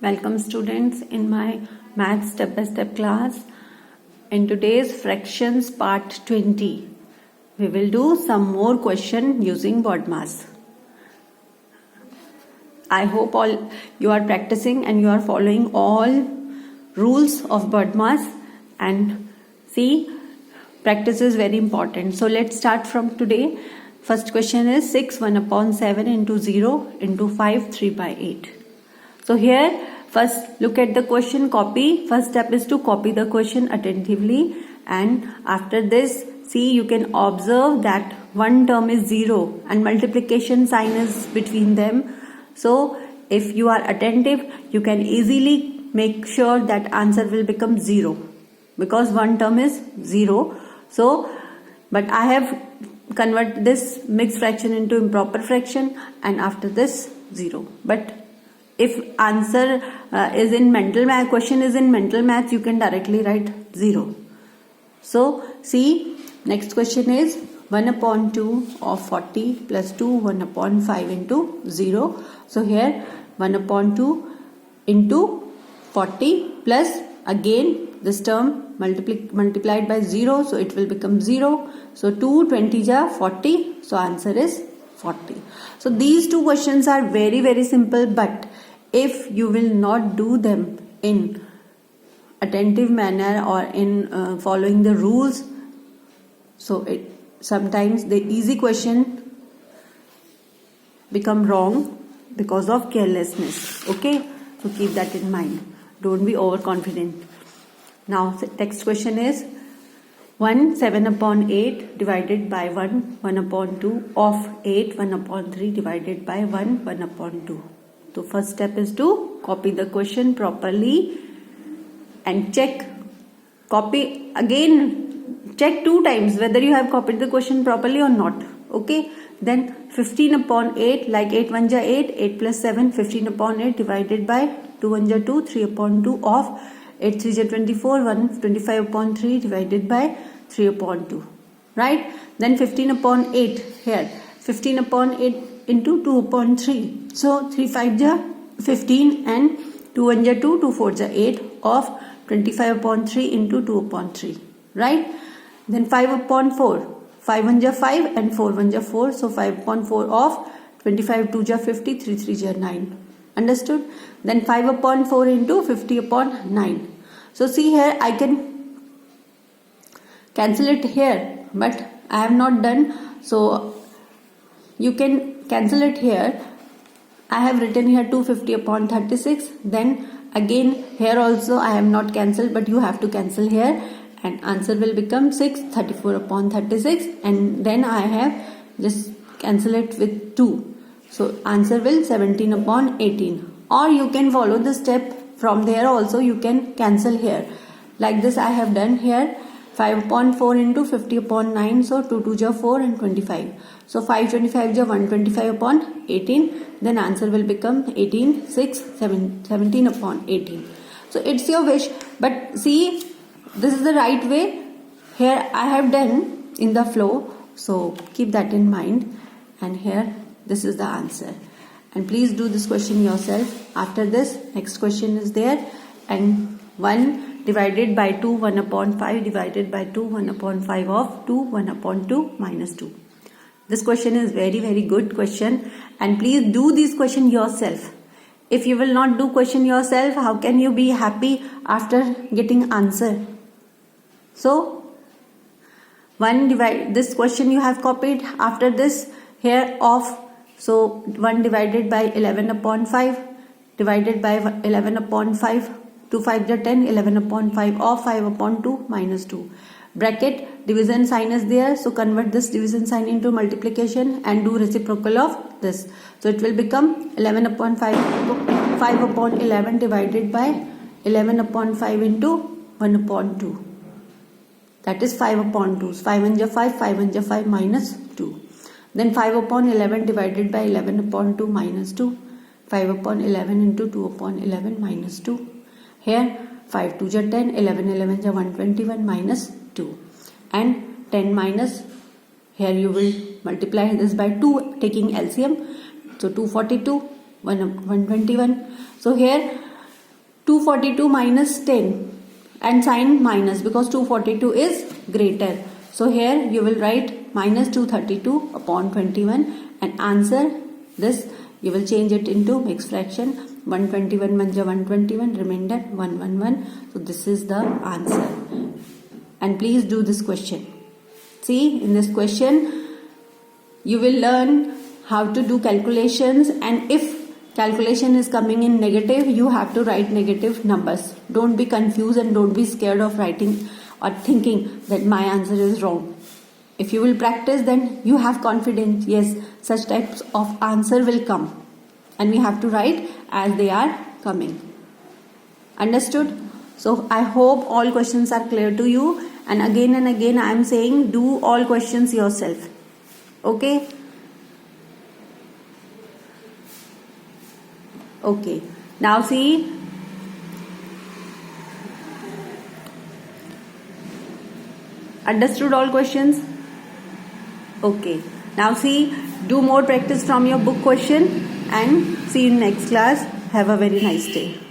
Welcome students in my math step-by-step class. In today's fractions part 20, we will do some more question using BODMAS. I hope all you are practicing and you are following all rules of BODMAS, and see, practice is very important. So let's start from today. First question is 6 1 upon 7 into 0 into 5 3 by 8. So here first look at the question, copy. First step is to copy the question attentively, and after this see, you can observe that one term is 0 and multiplication sign is between them. So if you are attentive, you can easily make sure that answer will become 0 because one term is 0. So but I have converted this mixed fraction into improper fraction, and after this 0. But if answer is in mental math, question is in mental math, you can directly write 0. So see, next question is 1 upon 2 of 40 plus 2 1 upon 5 into 0. So here 1 upon 2 into 40 plus again this term multiplied by 0, so it will become 0. So 2 20 ja 40, so answer is 40. So these two questions are very simple, but if you will not do them in attentive manner or in following the rules, so sometimes the easy question become wrong because of carelessness. Okay, so keep that in mind. Don't be overconfident. Now next question is 1 7 upon 8 divided by 1 1 upon 2 of 8 1 upon 3 divided by 1 1 upon 2. So first step is to copy the question properly and check. Copy again, check 2 times whether you have copied the question properly or not. Okay. Then 15 upon 8, like 8 1 ja 8, 8 plus 7, 15 upon 8 divided by 2 1 ja 2, 3 upon 2 of 8 3 ja 24, 1 25 upon 3 divided by 3 upon 2. Right. Then 15 upon 8 here. 15 upon 8 into 2 upon 3. So 3 5 ja 15 and 2 1 ja 2, 2 4 ja 8 of 25 upon 3 into 2 upon 3. Right. Then 5 upon 4. 5 1 ja 5 and 4 1 ja 4. So 5 upon 4 of 25 2 ja 50, 3 3 ja 9. Understood? Then 5 upon 4 into 50 upon 9. So see here, I can cancel it here, but I have not done. So you can cancel it here. I have written here 250 upon 36. Then again here also I have not cancelled, but you have to cancel here, and answer will become 6 34 upon 36, and then I have just cancel it with 2. So answer will 17 upon 18. Or you can follow the step from there also, you can cancel here. Like this I have done here. 5 upon 4 into 50 upon 9, so 2 2 ja 4 and 25. So 5 25 ja 125 upon 18. Then answer will become 18 6 17 upon 18. So it's your wish, but see, this is the right way. Here I have done in the flow, so keep that in mind. And here this is the answer. And please do this question yourself. After this, next question is there, and 1 divided by 2 1 upon 5 divided by 2 1 upon 5 of 2 1 upon 2 minus 2. This question is very good question, and please do this question yourself. If you will not do question yourself, how can you be happy after getting answer? So this question you have copied. After this here of, so 1 divided by 11 upon 5 divided by 11 upon 5, 2 5 ja 10, 11 upon 5 of 5 upon 2 minus 2. Bracket, division sign is there, so convert this division sign into multiplication and do reciprocal of this. So it will become 11 upon 5 upon 11 divided by 11 upon 5 into 1 upon 2. That is 5 upon 2. 5 1 ja 5, 5 1 ja 5 minus 2. Then 5 upon 11 divided by 11 upon 2 minus 2. 5 upon 11 into 2 upon 11 minus 2. Here 5 2 ja 10, 11 11 ja 121 minus 2. And 10 minus, here you will multiply this by 2 taking LCM. So 242, 121. So here 242 minus 10 and sign minus because 242 is greater. So here you will write minus 232 upon 21 and answer this. You will change it into mixed fraction. 121 manja 121, remainder 111. So this is the answer. And please do this question. See, in this question you will learn how to do calculations, and if calculation is coming in negative, you have to write negative numbers. Don't be confused and don't be scared of writing or thinking that my answer is wrong. If you will practice, then you have confidence. Yes, such types of answer will come and we have to write as they are coming. Understood? So I hope all questions are clear to you, and again I am saying do all questions yourself. Okay? Okay. Now see, understood all questions? Okay. Now see, do more practice from your book question and see you in next class. Have a very nice day.